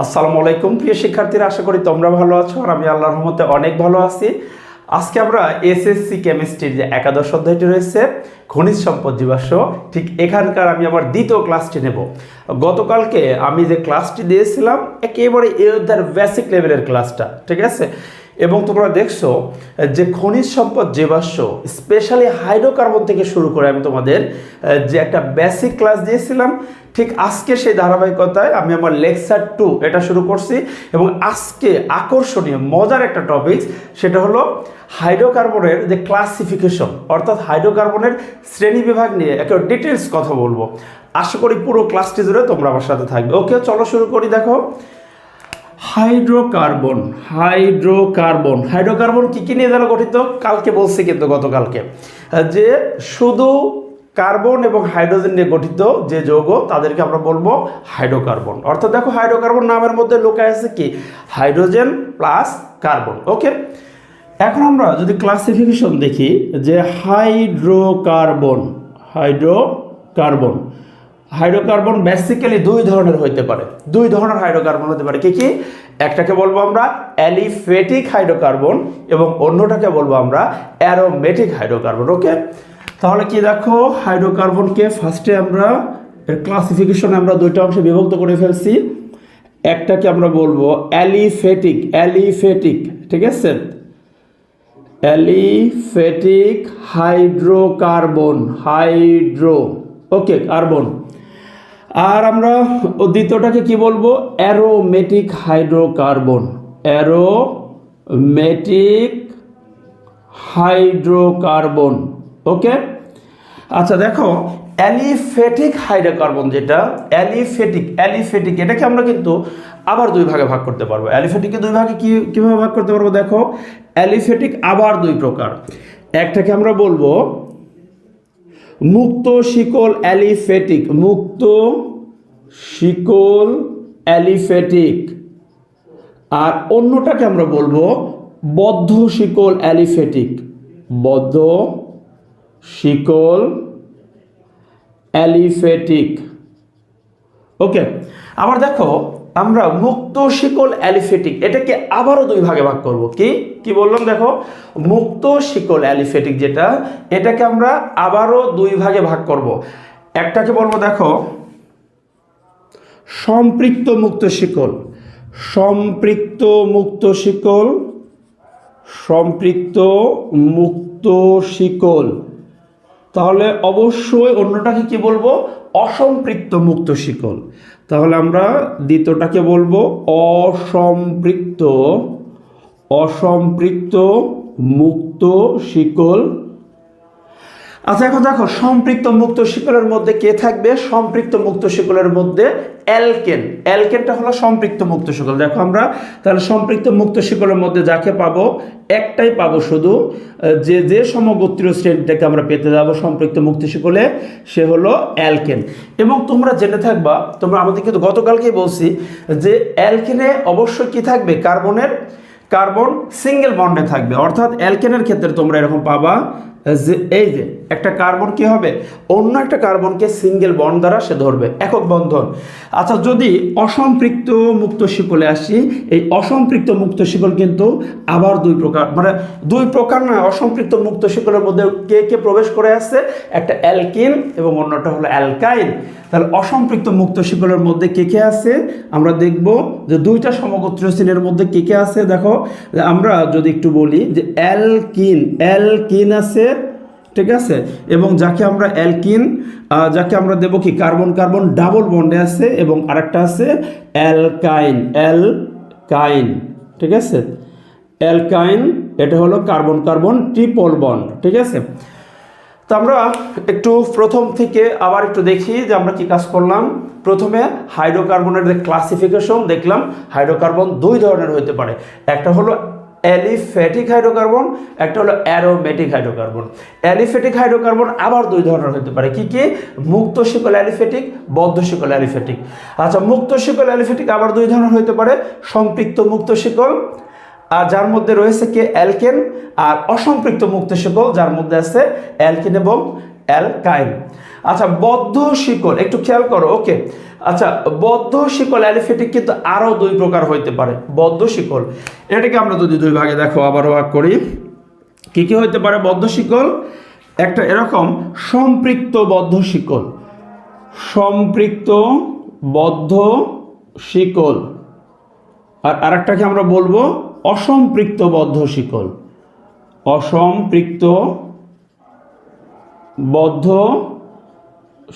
আসসালামু আলাইকুম প্রিয় শিক্ষার্থীরা, আশা করি তোমরা ভালো আছো আর আমি আল্লাহর রহমতে অনেক ভালো আছি। আজকে আমরা এসএসসি কেমিস্ট্রির যে একাদশ অধ্যায়টি রয়েছে খনিজ সম্পদ জীবাশ্ম, ঠিক এখানকার আমি আবার দ্বিতীয় ক্লাসটি নেব। গতকালকে আমি যে ক্লাসটি দিয়েছিলাম একেবারে এই অধ্যায়ের বেসিক লেভেলের ক্লাসটা, ঠিক আছে। এবং তোমরা দেখছো যে খনিজ সম্পদ জীবাশ্ম স্পেশালি হাইড্রোকার্বন থেকে শুরু করে আমি তোমাদের যে একটা বেসিক ক্লাস দিয়েছিলাম, ঠিক আজকে সেই ধারাবাহিকতায় আমি আমার লেকচার 2 এটা শুরু করছি। এবং আজকে আকর্ষণীয় মজার একটা টপিক, সেটা হলো হাইড্রোকার্বনের যে ক্লাসিফিকেশন, অর্থাৎ হাইড্রোকার্বনের শ্রেণী বিভাগ নিয়ে একটা ডিটেলস কথা বলবো। আশা করি পুরো ক্লাসটি জুড়ে তোমরা আমার সাথে থাকবে। ওকে, চলো শুরু করি। দেখো, হাইড্রোকার্বন হাইড্রোকার্বন কি কি নিয়ে যেন গঠিত, কালকে বলছি কিন্তু গতকালকে, যে শুধু কার্বন এবং হাইড্রোজেন নিয়ে গঠিত যে যৌগ তাদেরকে আমরা বলবো হাইড্রোকার্বন। অর্থাৎ দেখো, হাইড্রোকার্বন নামের মধ্যে লুকায় আছে কি, হাইড্রোজেন প্লাস কার্বন। ওকে, এখন আমরা যদি ক্লাসিফিকেশন দেখি যে হাইড্রোকার্বন বেসিক্যালি দুই ধরনের হইতে পারে, দুই ধরনের হাইড্রোকার্বন হতে পারে। কি কি? একটাকে বলবো আমরা অ্যালিফেটিক হাইড্রোকার্বন এবং অন্যটাকে বলবো আমরা অ্যারোমেটিক হাইড্রোকার্বন। ওকে, তাহলে কি দেখো, হাইড্রোকার্বনকে ফার্স্টে আমরা এর ক্লাসিফিকেশনে আমরা দুইটা অংশে বিভক্ত করে ফেলছি। একটাকে আমরা বলবো অ্যালিফেটিক, ঠিক আছে, অ্যালিফেটিক হাইড্রোকার্বন, ওকে, কার্বন। আর আমরা দ্বিতীয়টাকে কি বলবো, অ্যারোমেটিক হাইড্রোকার্বন। ওকে, আচ্ছা দেখো, অ্যালিফেটিক হাইড্রোকার্বন যেটা অ্যালিফেটিক এটাকে আমরা কিন্তু আবার দুই ভাগে ভাগ করতে পারবো। অ্যালিফেটিককে দুই ভাগে কিভাবে ভাগ করতে পারবো? দেখো, অ্যালিফেটিক আবার দুই প্রকার। একটাকে আমরা বলবো মুক্ত শিকল অ্যালিফেটিক, আর অন্যটাকে আমরা বলবো বদ্ধ শিকল অ্যালিফেটিক। ওকে, আবার দেখো, আমরা মুক্ত শিকল অ্যালিফেটিক এটাকে আবারও দুই ভাগে ভাগ করব। কি বললাম? দেখো, মুক্ত শিকল অ্যালিফেটিক যেটা, এটাকে আমরা আবারও দুই ভাগে ভাগ করব। একটাকে বলবো দেখো সম্পৃক্ত মুক্ত শিকল। তাহলে অবশ্যই অন্যটাকে কি বলবো? অসম্পৃক্ত মুক্ত শিকল। তাহলে আমরা দ্বিতীয়টাকে বলবো অসম্পৃক্ত মুক্ত শিকল। আচ্ছা, এখন দেখো, সম্পৃক্ত মুক্ত শিকলের মধ্যে কে থাকবে? সম্পৃক্ত মুক্ত শিকলের মধ্যে অ্যালকেনটা হলো সম্পৃক্ত মুক্ত শিকল। দেখো, আমরা তাহলে সম্পৃক্ত মুক্ত শিকলের মধ্যে যাকে পাবো, একটাই পাবো শুধু, যে সমগোত্রীয় শ্রেণীটাকে আমরা পেতে যাবো সম্পৃক্ত মুক্ত শিকলে, সে হলো অ্যালকেন। এবং তোমরা জেনে থাকবা, আমাদের কিন্তু গতকালকেই বলছি যে অ্যালকেনে অবশ্যই কি থাকবে, কার্বন সিঙ্গেল বন্ডে থাকবে। অর্থাৎ অ্যালকেনের ক্ষেত্রে তোমরা এরকম পাবা যে এই যে একটা কার্বন কি হবে, অন্য একটা কার্বনকে সিঙ্গেল বন্ড দ্বারা সে ধরবে, একক বন্ধন। আচ্ছা, যদি অসম্পৃক্ত মুক্ত শিকলে আসি, এই অসম্পৃক্ত মুক্ত শিকল কিন্তু আবার দুই প্রকার না। অসম্পৃক্ত মুক্ত শিকলের মধ্যে কে প্রবেশ করে আসছে, একটা অ্যালকিন এবং অন্যটা হলো অ্যালকাইন। তাহলে অসম্পৃক্ত মুক্ত শিকলের মধ্যে কে আছে আমরা দেখব, যে দুইটা সমগোত্রীয় শ্রেণীর মধ্যে কে আছে। দেখো, আমরা যদি একটু বলি যে অ্যালকিন আছে, ঠিক আছে, এবং যাকে আমরা দেব কি, কার্বন ডাবল বন্ডে আছে, এবং আরেকটা আছে অ্যালকাইন, ঠিক আছে, অ্যালকাইন, এটা হলো কার্বন ট্রিপল বন্ড, ঠিক আছে। তো আমরা একটু প্রথম থেকে আবার একটু দেখি যে আমরা কি কাজ করলাম। প্রথমে হাইড্রোকার্বনের যে ক্লাসিফিকেশন দেখলাম, হাইড্রোকার্বন দুই ধরনের হতে পারে, একটা হলো অ্যালিফেটিক হাইড্রোকার্বন, একটা হলো অ্যারোমেটিক হাইড্রোকার্বন। অ্যালিফেটিক হাইড্রোকার্বন আবার দুই ধরনের হতে পারে। কি মুক্ত শিকল অ্যালিফেটিক, বদ্ধ শিকল অ্যালিফেটিক। আচ্ছা, মুক্ত শিকল অ্যালিফেটিক আবার দুই ধরনের হতে পারে, সম্পৃক্ত মুক্ত শিকল, আর যার মধ্যে রয়েছে কে, অ্যালকেন, আর অসম্পৃক্ত মুক্ত শিকল যার মধ্যে আছে অ্যালকেন এবং অ্যালকাইন। আচ্ছা, বদ্ধ শিকল একটু খেয়াল করো। ওকে, আচ্ছা, বদ্ধ শিকল অ্যালিফেটিক কিন্তু আরো দুই প্রকার হইতে পারে। বদ্ধ শিকল এটাকে আমরা যদি দুই ভাগে দেখো আবার ভাগ করি, কি কি হইতে পারে বদ্ধ শিকল? একটা এরকম সম্পৃক্ত বদ্ধ শিকল, সম্পৃক্ত বদ্ধ শিকল, আর আরেকটাকে আমরা বলবো অসম্পৃক্ত বদ্ধ শিকল, অসম্পৃক্ত বদ্ধ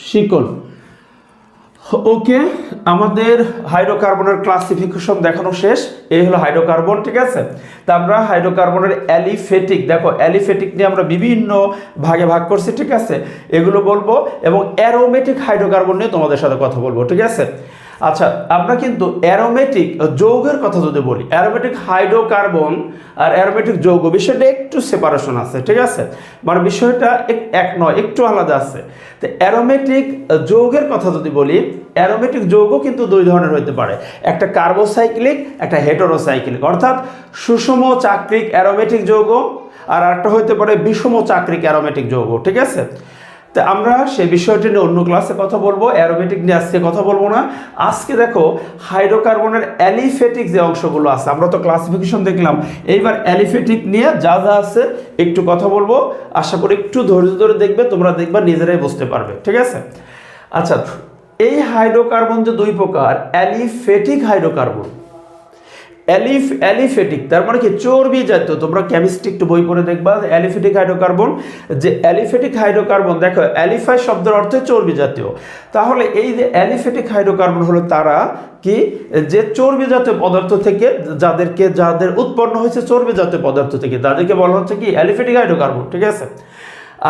শিকল। ওকে, আমাদের হাইড্রোকার্বনের ক্লাসিফিকেশন দেখানো শেষ। এই হলো হাইড্রোকার্বন, ঠিক আছে। তা আমরা হাইড্রোকার্বনের অ্যালিফেটিক, দেখো অ্যালিফেটিক নিয়ে আমরা বিভিন্ন ভাগে ভাগ করছি, ঠিক আছে, এগুলো বলবো, এবং অ্যারোমেটিক হাইড্রোকার্বন নিয়ে তোমাদের সাথে কথা বলবো, ঠিক আছে। আচ্ছা, আমরা কিন্তু অ্যারোমেটিক যৌগের কথা যদি বলি, অ্যারোমেটিক হাইড্রোকার্বন আর অ্যারোমেটিক যৌগ বিষয়টা একটু সেপারেশন আছে, ঠিক আছে, মানে বিষয়টা এক নয়, একটু আলাদা আছে। তো অ্যারোমেটিক যৌগের কথা যদি বলি, অ্যারোমেটিক যৌগ কিন্তু দুই ধরনের হতে পারে, একটা কার্বোসাইক্লিক, একটা হেটেরোসাইক্লিক, অর্থাৎ সুষম চাক্রিক অ্যারোমেটিক যৌগ, আর একটা হতে পারে বিষম চাক্রিক অ্যারোমেটিক যৌগ, ঠিক আছে। তো আমরা সেই বিষয়টি নিয়ে অন্য ক্লাসে কথা বলবো, অ্যারোমেটিক নিয়ে আজকে কথা বলবো না। আজকে দেখো হাইড্রোকার্বনের অ্যালিফেটিক যে অংশগুলো আছে, আমরা তো ক্লাসিফিকেশন দেখলাম, এইবার অ্যালিফেটিক নিয়ে যা যা আছে একটু কথা বলবো। আশা করি একটু ধৈর্য ধরে দেখবে, তোমরা দেখবা নিজেরাই বুঝতে পারবে, ঠিক আছে। আচ্ছা, এই হাইড্রোকার্বন যে দুই প্রকার, অ্যালিফেটিক হাইড্রোকার্বন, অ্যালিফেটিক তার মানে কি চর্বি জাতীয়, তোমরা কেমিস্ট্রি একটু বই পড়ে দেখবা অ্যালিফেটিক হাইড্রোকার্বন, যে অ্যালিফেটিক হাইড্রোকার্বন, দেখো অ্যালিফাই শব্দের অর্থ চর্বি জাতীয়, তাহলে এই যে অ্যালিফেটিক হাইড্রোকার্বন হলো তারা কি, যে চর্বি জাতীয় পদার্থ থেকে, যাদের উৎপন্ন হয়েছে চর্বি জাতীয় পদার্থ থেকে, তাদেরকে বলা হচ্ছে কি অ্যালিফেটিক হাইড্রোকার্বন, ঠিক আছে।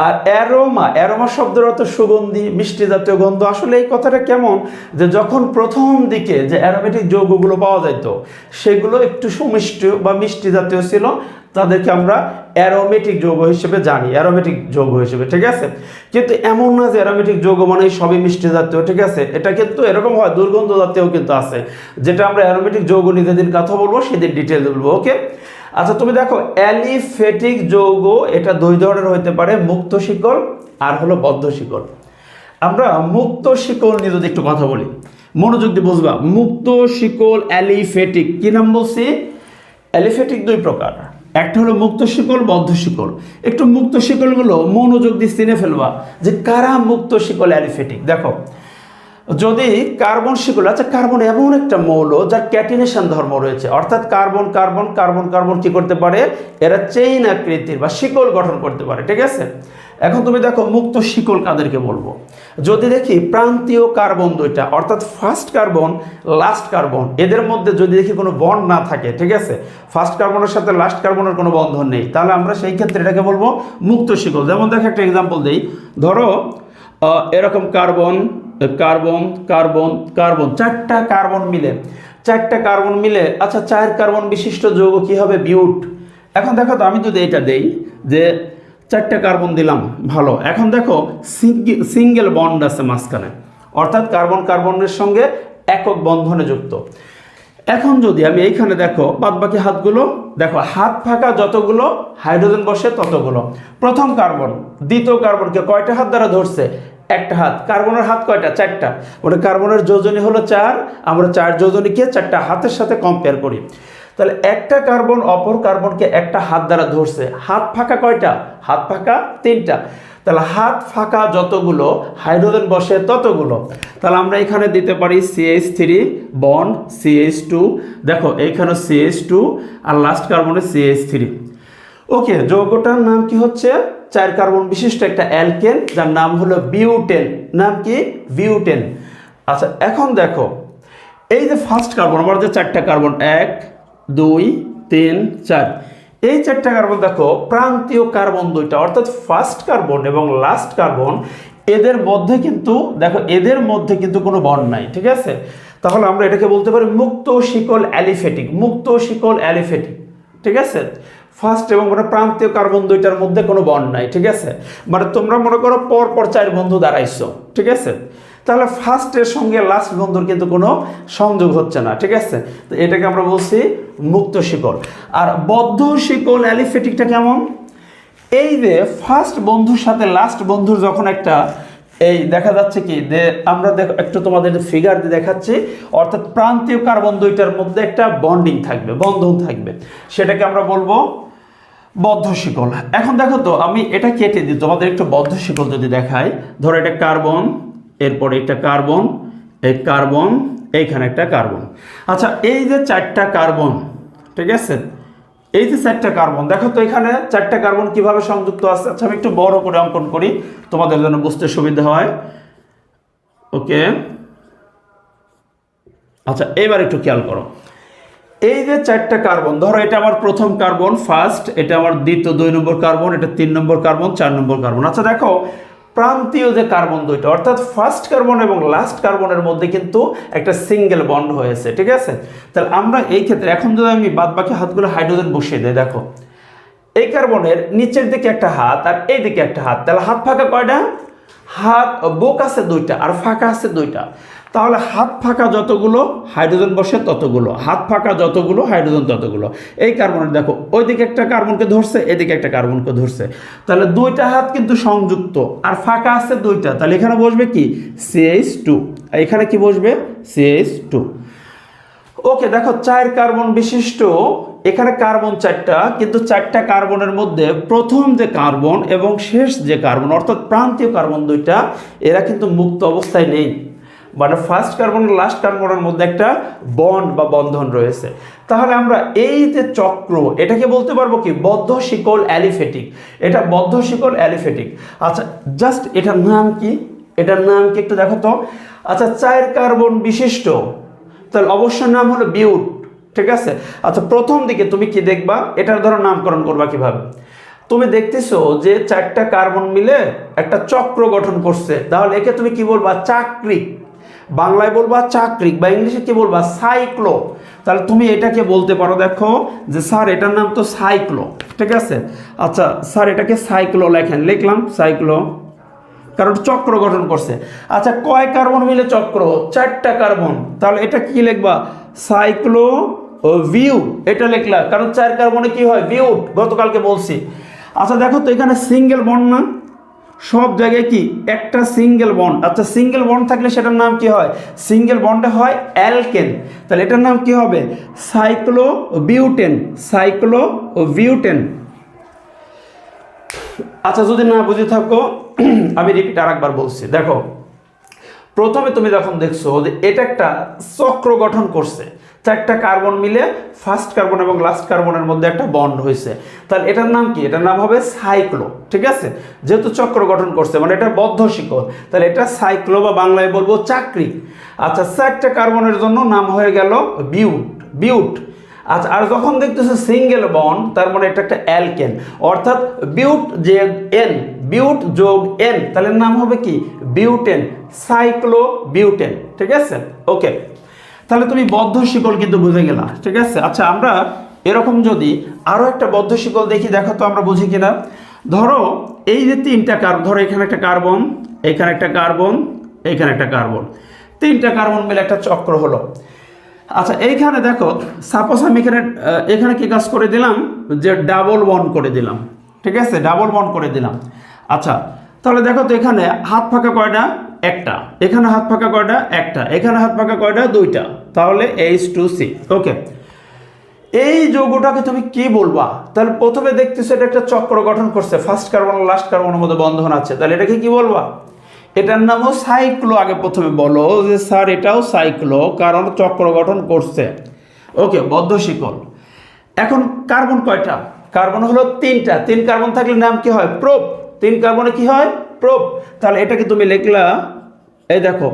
আর অ্যারোমা শব্দের অর্থ সুগন্ধি, মিষ্টি জাতীয় গন্ধ। আসলে এই কথাটা কেমন, যে যখন প্রথম দিকে যে অ্যারোমেটিক যৌগগুলো পাওয়া যেত সেগুলো একটু সুমিষ্টি বা মিষ্টি জাতীয় ছিল, তাদেরকে আমরা অ্যারোমেটিক যৌগ হিসেবে জানি, অ্যারোমেটিক যৌগ হিসেবে, ঠিক আছে। কিন্তু এমন না যে অ্যারোমেটিক যৌগ মানে সবই মিষ্টি জাতীয়, ঠিক আছে, এটা কিন্তু এরকম হয় দুর্গন্ধ জাতীয় কিন্তু আছে, যেটা আমরা অ্যারোমেটিক যৌগ নিয়ে যেদিন কথা বলবো সেদিন ডিটেল বলবো, ওকে। আচ্ছা, তুমি দেখো অ্যালিফেটিক যৌগ এটা দুই ধরনের হইতে পারে, মুক্ত শিকল আর হলো বদ্ধ শিকল। আমরা মুক্ত শিকল নিয়ে যদি একটু কথা বলি, মনোযোগ দিয়ে বুঝবা, মুক্ত শিকল অ্যালিফেটিক, কি নাম বলছি? অ্যালিফেটিক দুই প্রকার, একটা হলো মুক্ত শিকল, বদ্ধ শিকল। একটু মুক্ত শিকলগুলো মনোযোগ দিয়ে চিনে ফেলবা যে কারা মুক্ত শিকল অ্যালিফেটিক। দেখো, যদি কার্বন শিকল, আচ্ছা কার্বন এমন একটা মৌল যার ক্যাটিনেশন ধর্ম রয়েছে, অর্থাৎ কার্বন কার্বন কার্বন কার্বন কি করতে পারে, এরা চেইন আকৃতির বা শিকল গঠন করতে পারে, ঠিক আছে। এখন তুমি দেখো মুক্ত শিকল কাদেরকে বলবো, যদি দেখি প্রান্তীয় কার্বন দুইটা, অর্থাৎ ফার্স্ট কার্বন লাস্ট কার্বন, এদের মধ্যে যদি দেখি কোনো বন্ড না থাকে, ঠিক আছে, ফার্স্ট কার্বনের সাথে লাস্ট কার্বনের কোনো বন্ধন নেই, তাহলে আমরা সেই ক্ষেত্রে এটাকে বলবো মুক্ত শিকল। যেমন দেখো একটা এক্সাম্পল দেই, ধরো এরকম কার্বন কার্বন কার্বন কার্বন, চারটা কার্বন মিলে, আচ্ছা 4 কার্বন বিশিষ্ট যৌগ কি হবে, বিউট। এখন দেখো তো আমি যদি এটা দেই যে 4টা কার্বন দিলাম, ভালো, এখন দেখো সিঙ্গেল বন্ড আছে মাঝখানে, অর্থাৎ কার্বন কার্বনের সঙ্গে একক বন্ধনে যুক্ত। এখন যদি আমি এইখানে দেখো বাদ বাকি হাতগুলো দেখো, হাত ফাঁকা যতগুলো হাইড্রোজেন বসে ততগুলো। প্রথম কার্বন দ্বিতীয় কার্বনকে কয়টা হাত দ্বারা ধরছে, একটা হাত। কার্বনের হাত কয়টা, 4টা, মানে কার্বনের যোজনী হলো 4, আমরা 4 যোজনীকে 4টা হাতের সাথে কম্পেয়ার করি, তাহলে একটা কার্বন অপর কার্বনকে একটা হাত দ্বারা ধরছে, হাত ফাঁকা কয়টা, হাত ফাঁকা 3টা, তাহলে হাত ফাঁকা যতগুলো হাইড্রোজেন বসে ততগুলো। তাহলে আমরা এখানে দিতে পারি CH3 বন্ড CH2, দেখো এইখানে CH2 আর লাস্ট কার্বনে CH3। ওকে, যৌগটার নাম কি হচ্ছে, 4 কার্বন বিশিষ্ট একটা অ্যালকেন, যার নাম হলো বিউটেন, নাম কি, বিউটেন। আচ্ছা, এখন দেখো এই যে ফার্স্ট কার্বন, আমার যে 4টা কার্বন 1 2 3 4, এই 4টা কার্বন দেখো প্রান্তীয় কার্বন দুইটা, অর্থাৎ ফার্স্ট কার্বন এবং লাস্ট কার্বন, এদের মধ্যে কিন্তু দেখো এদের মধ্যে কিন্তু কোনো বন্ড নাই, ঠিক আছে। তাহলে আমরা এটাকে বলতে পারি মুক্ত শিকল অ্যালিফেটিক, মুক্ত শিকল অ্যালিফেটিক, ঠিক আছে। ফার্স্ট এবং মানে প্রান্তীয় কার্বন দুইটার মধ্যে কোনো বন্ড নাই, ঠিক আছে, মানে তোমরা মনে করো পর 4 বন্ধু দাঁড়াইছো, ঠিক আছে, তাহলে ফার্স্টের সঙ্গে লাস্ট বন্ধুর কিন্তু কোনো সংযোগ হচ্ছে না, ঠিক আছে, তো এটাকে আমরা বলছি মুক্ত শিকল। আর বদ্ধ শিকল অ্যালিফেটিকটা কেমন, এই যে ফার্স্ট বন্ধুর সাথে লাস্ট বন্ধুর যখন একটা এই দেখা যাচ্ছে কি যে আমরা দেখো একটু তোমাদের ফিগার দিয়ে দেখাচ্ছি, অর্থাৎ প্রান্তীয় কার্বন দুইটার মধ্যে একটা বন্ডিং থাকবে, বন্ধন থাকবে, সেটাকে আমরা বলবো বদ্ধ শিকল। এখন দেখো তো আমি এটা কেটে দিই, তোমাদের একটু বদ্ধ শিকল যদি দেখাই, ধরো এটা কার্বন, এরপরে এটা কার্বন, এই কার্বন, এইখানে একটা কার্বন। আচ্ছা এই যে চারটা কার্বন, ঠিক আছে, এই যে চারটা কার্বন, দেখো তো এখানে চারটা কার্বন কিভাবে সংযুক্ত আছে। আচ্ছা আমি একটু বড় করে অঙ্কন করি তোমাদের জন্য বুঝতে সুবিধা হয়। ওকে, আচ্ছা এবার একটু খেয়াল করো, এই যে চারটা কার্বন, ধরো এটা আমার প্রথম কার্বন ফার্স্ট, এটা আমার দ্বিতীয় 2 নম্বর কার্বন, এটা 3 নম্বর কার্বন, 4 নম্বর কার্বন। আচ্ছা দেখো প্রান্তীয় যে কার্বন দুইটা, অর্থাৎ ফার্স্ট কার্বন এবং লাস্ট কার্বনের মধ্যে কিন্তু একটা সিঙ্গেল বন্ড হয়েছে, ঠিক আছে। তাহলে আমরা এই ক্ষেত্রে এখন যদি আমি বাদ বাকি হাতগুলো হাইড্রোজেন বসিয়ে দিই, দেখো এই কার্বনের নিচের দিকে একটা হাত আর এই দিকে একটা হাত, তাহলে হাত ফাঁকা কয়টা? হাত বুক আছে দুইটা আর ফাঁকা আছে দুইটা। তাহলে হাত ফাঁকা যতগুলো হাইড্রোজেন বসে ততগুলো, হাত ফাঁকা যতগুলো হাইড্রোজেন ততগুলো। এই কার্বনের দেখো ওইদিকে একটা কার্বনকে ধরছে, এদিকে একটা কার্বনকে ধরছে, তাহলে দুইটা হাত কিন্তু সংযুক্ত আর ফাঁকা আছে দুইটা, তাহলে এখানে বসবে কি CH2, এখানে কি বসবে CH2। ওকে দেখো 4 কার্বন বিশিষ্ট, এখানে কার্বন 4টা, কিন্তু 4টা কার্বনের মধ্যে প্রথম যে কার্বন এবং শেষ যে কার্বন অর্থাৎ প্রান্তীয় কার্বন দুইটা, এরা কিন্তু মুক্ত অবস্থায় নেই, মানে ফার্স্ট কার্বন লাস্ট কার্বনের মধ্যে একটা বন্ড বা বন্ধন রয়েছে। তাহলে আমরা এই যে চক্র, এটাকে বলতে পারবো কি বদ্ধ শিকল অ্যালিফেটিক, এটা বদ্ধ শিকল অ্যালিফেটিক। আচ্ছা জাস্ট এটার নাম কি, এটার নাম কি একটু দেখো তো। আচ্ছা 4 কার্বন বিশিষ্ট, তাহলে অবশ্যই নাম হলো বিউট, ঠিক আছে। আচ্ছা প্রথম দিকে তুমি কি দেখবা, এটার ধরো নামকরণ করবা কিভাবে, তুমি দেখতেছো যে 4টা কার্বন মিলে একটা চক্র গঠন করছে, তাহলে একে তুমি কি বলবা চাক্রিক, বাংলায় বলবা চাক্রিক, বা ইংলিশে কি বলবা সাইক্লো। তাহলে তুমি এটাকে বলতে পারো দেখো যে স্যার এটার নাম তো সাইক্লো, ঠিক আছে। আচ্ছা স্যার এটাকে সাইক্লো লেখেন, লিখলাম সাইক্লো, কারণ চক্র গঠন করছে। আচ্ছা কয় কার্বন মিলে চক্র, 4টা কার্বন, তাহলে এটা কি লিখবা সাইক্লো ভিউ, এটা লিখলা, কারণ 4 কার্বনে কি হয় বিউট, গতকালকে বলছি। আচ্ছা দেখো তো এখানে সিঙ্গেল বন্ড না, সব জায়গায় কি একটা সিঙ্গেল বন্ড। আচ্ছা সিঙ্গেল বন্ড থাকলে সেটার নাম কি হয়, সিঙ্গেল বন্ডে হয় অ্যালকেন, তাহলে এটার নাম কি হবে সাইক্লো বিউটেন, সাইক্লো বিউটেন। আচ্ছা যদি না বুঝে থাকো আমি রিপিট আরেকবার বলছি, দেখো প্রথমে তুমি যখন দেখছো যে এটা একটা চক্র গঠন করছে, 4টা কার্বন মিলে ফার্স্ট কার্বন এবং লাস্ট কার্বনের মধ্যে একটা বন্ড হয়েছে, তাহলে এটার নাম কি, এটার নাম হবে সাইক্লো, ঠিক আছে। যেহেতু চক্র গঠন করছে মানে এটা বদ্ধ শিকল, তাহলে এটা সাইক্লো বা বাংলায় বলবো চাকরি। আচ্ছা 4টা কার্বনের জন্য নাম হয়ে গেল বিউট, বিউট। আচ্ছা আর যখন দেখতেছে সিঙ্গেল বন্ড, তার মানে এটা একটা অ্যালকেন, অর্থাৎ বিউট যে এন, বিউট যোগ এন, তাহলে নাম হবে কি বিউটেন, সাইক্লো বিউটেন, ঠিক আছে। ওকে তাহলে তুমি বদ্ধ শিকল কিন্তু বুঝে গেলা, ঠিক আছে। আচ্ছা আমরা এরকম যদি আরো একটা বদ্ধ শিকল দেখি, দেখো তো আমরা বুঝি কিনা। ধরো এই যে 3টা কার্বন, ধরো এখানে একটা কার্বন, এখানে একটা কার্বন, এখানে একটা কার্বন, 3টা কার্বন মিলে একটা চক্র হলো। আচ্ছা এইখানে দেখো সাপোজ আমি এখানে কি কাজ করে দিলাম, যে ডাবল বন্ড করে দিলাম, ঠিক আছে, ডাবল বন্ড করে দিলাম। আচ্ছা তাহলে দেখো তো এখানে হাত ফাঁকা কয়টা, একটা, এখানে হাত ফাঁকা কয়টা, একটা, এখানে হাত ফাঁকা কয়টা, 2টা, তাহলে H2C। ওকে এই যৌগটাকে তুমি কি বলবা, তাহলে প্রথমে দেখতেছো এটা একটা চক্র গঠন করছে, ফার্স্ট কার্বন লাস্ট কার্বনের মধ্যে বন্ধন আছে, তাহলে এটাকে কি বলবা, এটার নামও সাইক্লো। আগে প্রথমে বলো যে স্যার এটাও সাইক্লো, কারণ চক্র গঠন করছে। ওকে বদ্ধ শিকল। এখন কার্বন কয়টা, কার্বন হলো 3টা, 3 কার্বন থাকলে নাম কি হয় প্রোপ, 3 কার্বনে কি হয় প্রোপ, তাহলে এটাকে তুমি লিখলা, এই দেখো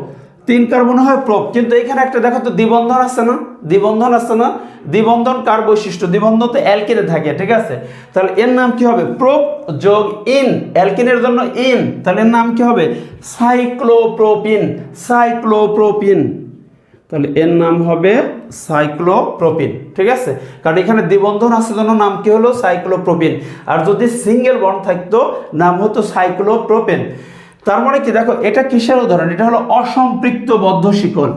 3 কার্বন হয় প্রোপ, কিন্তু এখানে একটা দেখো তো দ্বিবন্ধন আছে না, দ্বিবন্ধন আছে না, দ্বিবন্ধন কার বৈশিষ্ট্য, দ্বিবন্ধন তো অ্যালকিনে থাকে, ঠিক আছে। তাহলে এর নাম কি হবে প্রোপ যোগ ইন, অ্যালকিনের জন্য ইন, তাহলে এর নাম কি হবে সাইক্লোপ্রোপিন, সাইক্লোপ্রোপিন, তাহলে এর নাম হবে সাইক্লোপ্রোপিন, ঠিক আছে। কারণ এখানে দ্বিবন্ধন আছে জন্য নাম কি হলো সাইক্লোপ্রোপিন, আর যদি সিঙ্গেল বন্ড থাকতো নাম হতো সাইক্লোপ্রোপেন। তার মানে কি দেখো এটা কিসের উদাহরণ, এটা হলো অসম্পৃক্ত বদ্ধ শিকল।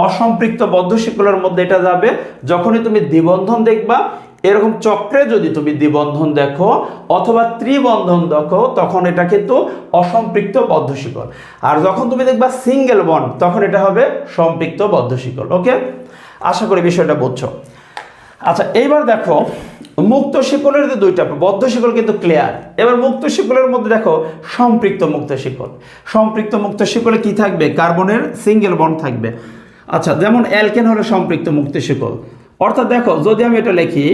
অসম্পৃক্ত বদ্ধ শিকলের মধ্যে এটা যাবে যখনই তুমি দ্বিবন্ধন দেখবা, এরকম চক্রে যদি তুমি দ্বিবন্ধন দেখো অথবা ত্রিবন্ধন দেখো তখন এটা কিন্তু অসম্পৃক্ত বদ্ধ শিকল। আর যখন তুমি দেখবা সিঙ্গেল বন্ড তখন এটা হবে সম্পৃক্ত বদ্ধ শিকল। ওকে, আশা করি বিষয়টা বুঝছো। আচ্ছা, এইবার দেখো মুক্ত শিকলের যে দুইটা, বদ্ধ শিকল কিন্তু ক্লিয়ার। এবার মুক্ত শিকলের মধ্যে দেখো সম্পৃক্ত মুক্ত শিকল। সম্পৃক্ত মুক্ত শিকলে কি থাকবে? কার্বনের সিঙ্গেল বন্ড থাকবে। আচ্ছা, যেমন অ্যালকেন হলো সম্পৃক্ত মুক্ত শিকল। অর্থাৎ দেখো যদি আমি এটা লিখি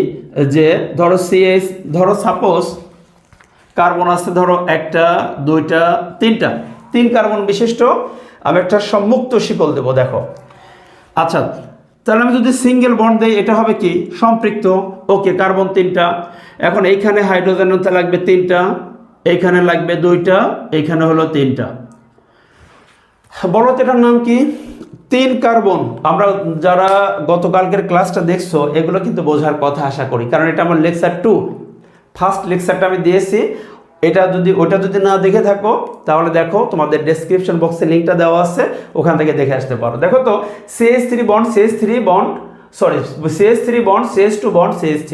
যে ধরো CH, ধরো সাপোজ কার্বন আছে ধরো একটা, দুইটা, তিনটা, 3 কার্বন বিশিষ্ট আমি একটা মুক্ত শিকল দেবো। দেখো আচ্ছা, তাহলে আমি যদি সিঙ্গেল বন্ড দেই এটা হবে কি? সম্পৃক্ত। ওকে, কার্বন 3টা, এখন এইখানে হাইড্রোজেন লাগবে 3টা, এইখানে লাগবে 2টা, এইখানে হলো 3টা। বলো তো এটার নাম কি? 3 কার্বন। আমরা যারা গতকালকের ক্লাসটা দেখছো এগুলো কিন্তু বোঝার কথা আশা করি, কারণ এটা আমার লেকচার 2, ফার্স্ট লেকচারটা আমি দিয়েছি। ওটা যদি না দেখে থাকো তাহলে দেখো, তোমাদের ডেসক্রিপশন বক্সে লিঙ্কটা দেওয়া আছে, ওখান থেকে দেখে আসতে পারো। দেখো তো CH3 bond, CH3 bond, sorry CH3 bond, CH2 bond, CH3,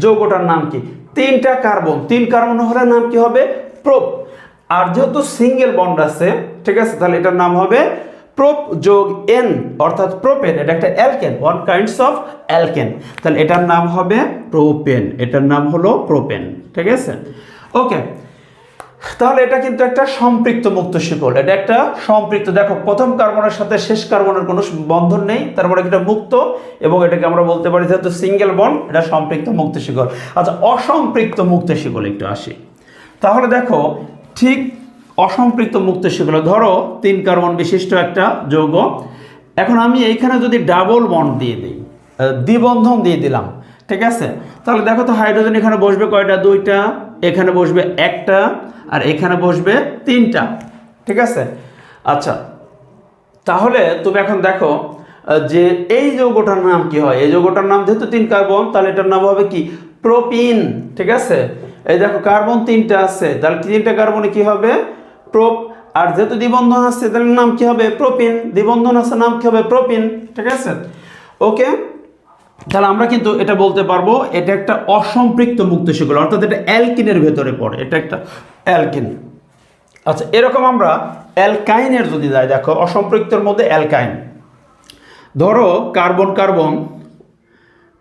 যৌগটার নাম কি? 3টা কার্বন। 3 কার্বন হলে নাম কি হবে? প্রোপ। আর যেহেতু সিঙ্গেল বন্ড আছে, ঠিক আছে, তাহলে এটার নাম হবে প্রোপ যোগ N, অর্থাৎ প্রোপেন। এটা একটা alkane, one kinds of alkane. তাহলে এটার নাম হবে প্রোপেন, এটার নাম হলো প্রোপেন। ঠিক আছে, ওকে। তাহলে এটা কিন্তু একটা সম্পৃক্ত মুক্ত শিকল। এটা একটা সম্পৃক্ত, দেখো প্রথম কার্বনের সাথে শেষ কার্বনের কোনো বন্ধন নেই, তারপরে এটা মুক্ত, এবং এটাকে আমরা বলতে পারি যেহেতু সিঙ্গেল বন্ড এটা সম্পৃক্ত মুক্ত শিকল। আচ্ছা, অসম্পৃক্ত মুক্ত শিকল একটু আসি। তাহলে দেখো ঠিক অসম্পৃক্ত মুক্ত শিকল, ধরো 3 কার্বন বিশিষ্ট একটা যৌগ। এখন আমি এইখানে যদি ডাবল বন্ড দিয়ে দিই, দ্বিবন্ধন দিয়ে দিলাম, ঠিক আছে, তাহলে দেখো তো হাইড্রোজেন এখানে বসবে কয়টা? 2টা, এখানে বসবে 1টা, আর এখানে বসবে 3টা। ঠিক আছে, আচ্ছা, তাহলে তুমি এখন দেখো যে এই যৌগটার নাম কি হয়? এই যৌগটার নাম যেহেতু 3 কার্বন, তাহলে এটার নাম হবে কি? প্রোপিন। ঠিক আছে, এই দেখো কার্বন 3টা আছে, তাহলে 3টা কার্বনে কি হবে? প্রোপ। আর যেহেতু দ্বিবন্ধন আছে তাহলে নাম কি হবে? প্রোপিন। দ্বিবন্ধন আছে, নাম কি হবে? প্রোপিন। ঠিক আছে, ওকে। তাহলে আমরা কিন্তু এটা বলতে পারবো এটা একটা অসম্পৃক্ত মুক্ত শিকল, অর্থাৎ এটা অ্যালকিনের ভেতরে পড়ে, এটা একটা অ্যালকিন। আচ্ছা, এরকম আমরা অ্যালকাইনের যদি যাই, দেখো অসম্পৃক্তর মধ্যে অ্যালকাইন, ধরো কার্বন কার্বন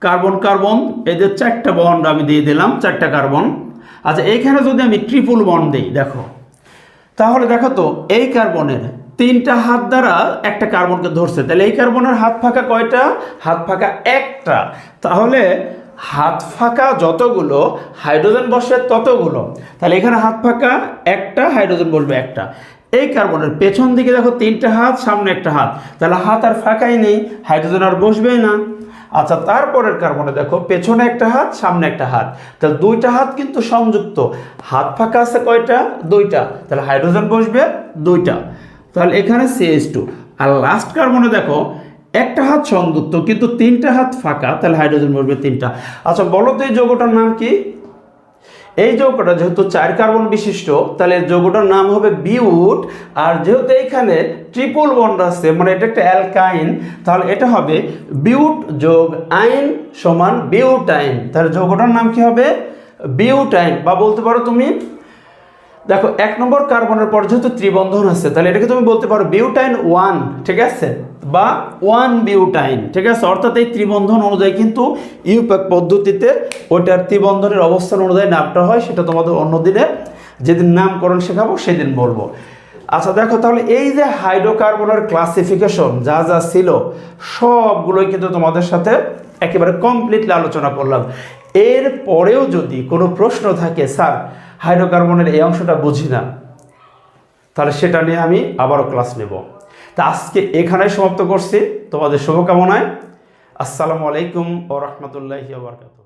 কার্বন কার্বন, এই যে 4টা বন্ড আমি দিয়ে দিলাম, 4টা কার্বন। আচ্ছা, এইখানে যদি আমি ট্রিপল বন্ড দিই, দেখো তাহলে দেখো তো এই কার্বনের 3টা হাত দ্বারা একটা কার্বনকে ধরছে, তাহলে এই কার্বনের হাত ফাঁকা কয়টা? হাত ফাঁকা 1টা। তাহলে হাত ফাঁকা যতগুলো হাইড্রোজেন বসে ততগুলো, তাহলে এখানে হাত ফাঁকা 1টা, হাইড্রোজেন বসবে 1টা। এই কার্বনের পেছন দিকে দেখো 3টা হাত, সামনে 1টা হাত, তাহলে হাত আর ফাঁকাই নেই, হাইড্রোজেন আর বসবেই না। আচ্ছা, তারপরের কার্বনে দেখো পেছনে 1টা হাত, সামনে 1টা হাত, তাহলে 2টা হাত কিন্তু সংযুক্ত, হাত ফাঁকা আছে কয়টা? 2টা, তাহলে হাইড্রোজেন বসবে 2টা, তাহলে এখানে CH2। আর লাস্ট কার্বনে দেখো 1টা হাত সংযুক্ত কিন্তু 3টা হাত ফাঁকা, তাহলে হাইড্রোজেন বসবে 3টা। আচ্ছা, বলো তো এই যৌগটার নাম কি? এই যৌগটা যেহেতু 4 কার্বন বিশিষ্ট, তাহলে যৌগটার নাম হবে বিউট। আর যেহেতু এইখানে ট্রিপল বন্ড আছে, মানে এটা একটা অ্যালকাইন, তাহলে এটা হবে বিউট যোগ আইন সমান বিউটাইন। তাহলে যৌগটার নাম কি হবে? বিউটাইন। বা বলতে পারো তুমি, দেখো 1 নম্বর কার্বনের পর যেহেতু ত্রিবন্ধন আছে, তাহলে এটাকে তুমি বলতে পারো বিউটাইন 1, ঠিক আছে, বা 1 বিউটাইন। ঠিক আছে, অর্থাৎ এই ত্রিবন্ধন অনুযায়ী কিন্তু ইউপ্যাক পদ্ধতিতে ওইটার ত্রিবন্ধনের অবস্থান অনুযায়ী নামটা হয়, সেটা তোমাদের অন্যদিনে যেদিন নামকরণ শেখাবো সেদিন বলবো। আচ্ছা, দেখো তাহলে এই যে হাইড্রোকার্বনের ক্লাসিফিকেশন যা যা ছিল সবগুলোই কিন্তু তোমাদের সাথে একেবারে কমপ্লিটলি আলোচনা করলাম। এর পরেও যদি কোনো প্রশ্ন থাকে, স্যার হাইড্রোকার্বনের এই অংশটা বুঝি না, তাহলে সেটা নিয়ে আমি আবারও ক্লাস নেব। তা আজকে এখানেই সমাপ্ত করছি, তোমাদের শুভকামনায়। আসসালামু আলাইকুম ওয়া রাহমাতুল্লাহি ওয়া বারাকাতুহু।